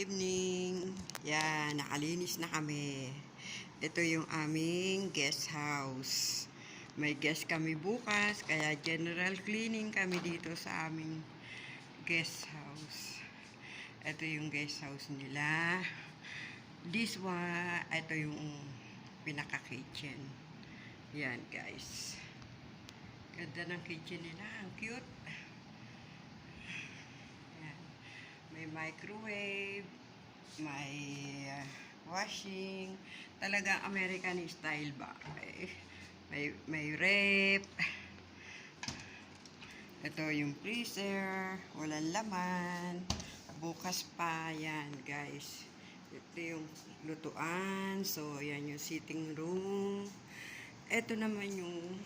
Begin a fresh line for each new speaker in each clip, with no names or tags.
evening. Yan, nakalinis na kami. Ito yung aming guest house. May guest kami bukas, kaya general cleaning kami dito sa aming guest house. Ito yung guest house nila. This one, ito yung pinaka-kitchen. Yan, guys. Ganda ng kitchen nila. Ang cute. Yan. May microwave, may washing, talagang American style ba. May rep. Ito yung freezer, walang laman. Bukas pa yan, guys. Ito yung lutuan. So, yan yung sitting room. Ito naman yung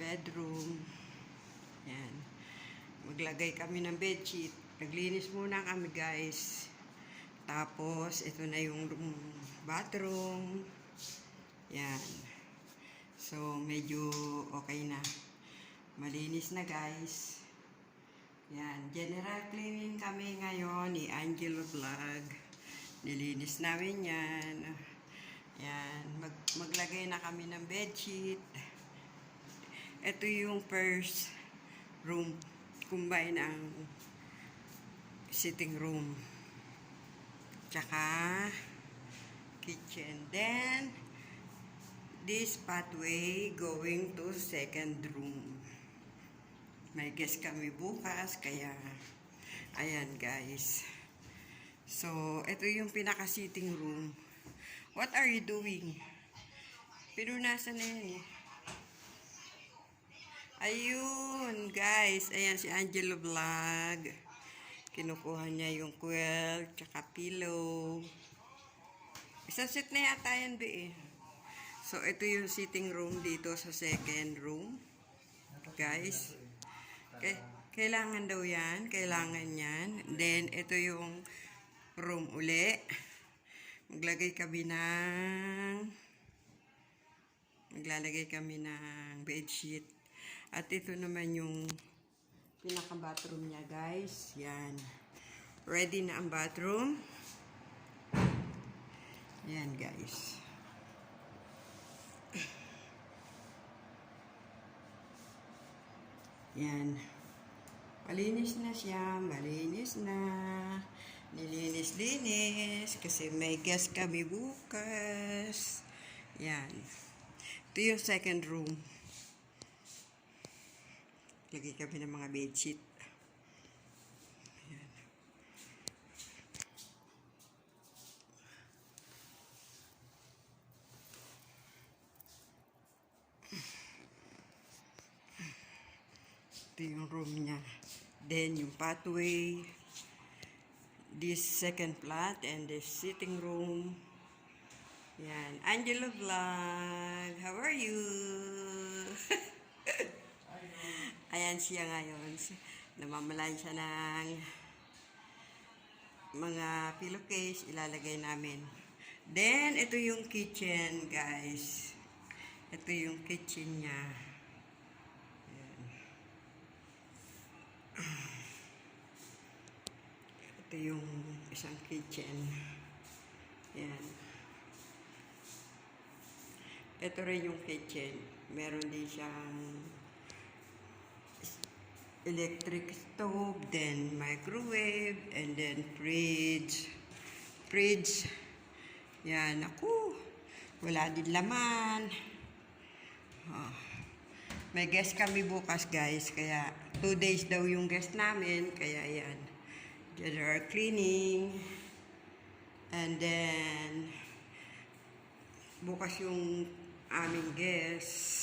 bedroom. Yan. Maglagay kami ng bedsheet. Naglinis muna kami, guys. Tapos, ito na yung bathroom. Yan. So, medyo okay na. Malinis na, guys. Yan. General cleaning kami ngayon ni Angelo Vlog. Nilinis namin yan. Yan. Maglagay na kami ng bedsheet. Ito yung first room. Combine ang sitting room. Tsaka kitchen. Then, this pathway going to second room. May guest kami bukas, kaya ayan, guys. So, ito yung pinaka-sitting room. What are you doing? Pinunasan na yun eh. Ayun, guys. Ayan si Angelo Vlog. Kinukuha niya yung quilt, tsaka pillow. Isang set na yata yan, be eh. So, ito yung sitting room dito sa second room. Guys. Kailangan daw yan. Kailangan yan. Then, ito yung room uli. Maglalagay kami ng bedsheet. At ito naman yung pinaka-bathroom niya, guys. Yan. Ready na ang bathroom. Yan, guys. Yan. Malinis na siya. Malinis na. Nilinis-linis. Kasi may guest kami bukas. Yan. Ito yung second room. Lagay kami ng mga bedsheet. Ayan. Ito yung room niya. Then, yung pathway. This second flat and this sitting room. Yan. Angelo Vlog. How are you? Ayan siya ngayon. Namamalan siya ng mga pillowcase. Ilalagay namin. Then, ito yung kitchen, guys. Ito yung kitchen niya. Ayan. Ito yung isang kitchen. Ayan. Ito rin yung kitchen. Meron din siyang electric stove, then microwave, and then fridge. Yan, ako. Wala din laman. Oh. May guest kami bukas, guys. Kaya 2 days daw yung guest namin. Kaya yan. General cleaning. And then, bukas yung aming guest.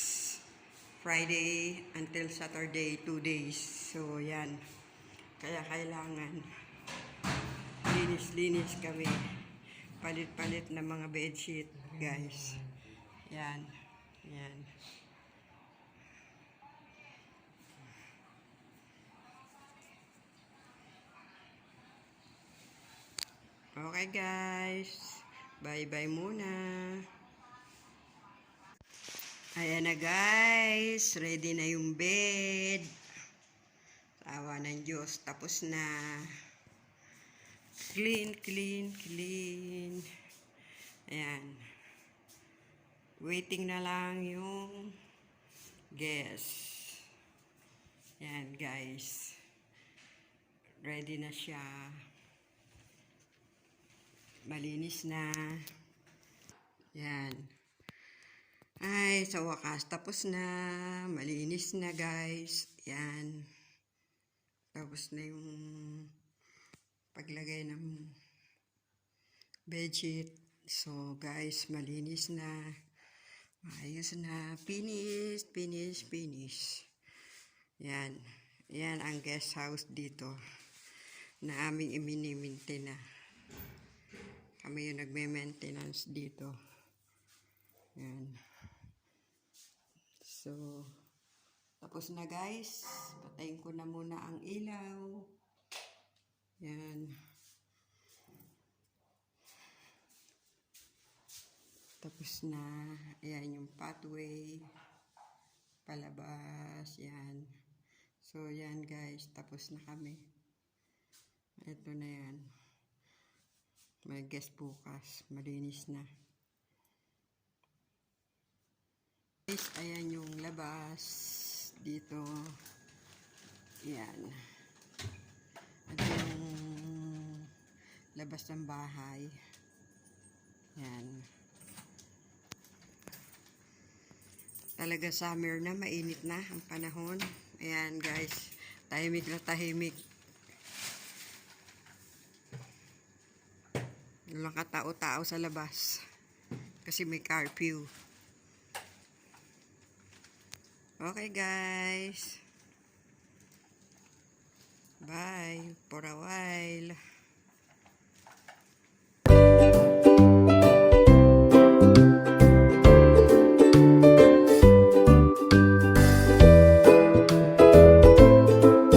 Friday until Saturday, 2 days. So, yan. Kaya kailangan linis-linis kami. Palit-palit na mga bedsheet, guys. Yan. Yan. Okay, guys. Bye-bye muna. Ayan na, guys. Ready na yung bed. Awa ng Diyos. Tapos na. Clean, clean, clean. Ayan. Waiting na lang yung guest. Ayan, guys. Ready na siya. Malinis na. Ayan. Ay, sa wakas, tapos na. Malinis na, guys. Ayan. Tapos na yung paglagay ng bedsheet. So, guys, malinis na. Ayos na. Finish, finish, finish. Yan. Yan ang guest house dito na aming imini-maintain na. Kami yung nagme-maintenance dito. Yan. So, tapos na, guys. Patayin ko na muna ang ilaw. Yan. Tapos na. Ayan yung pathway. Palabas. Yan. So, yan, guys. Tapos na kami. Ito na yan. May guest bukas. Malinis na. Guys, ayan yung labas. Dito. Yan. Ito yung labas ng bahay. Yan. Talaga summer na, mainit na ang panahon. Ayan, guys. Tahimik na tahimik. Walang katao-tao sa labas. Kasi may curfew. Okay, guys. Bye for a while.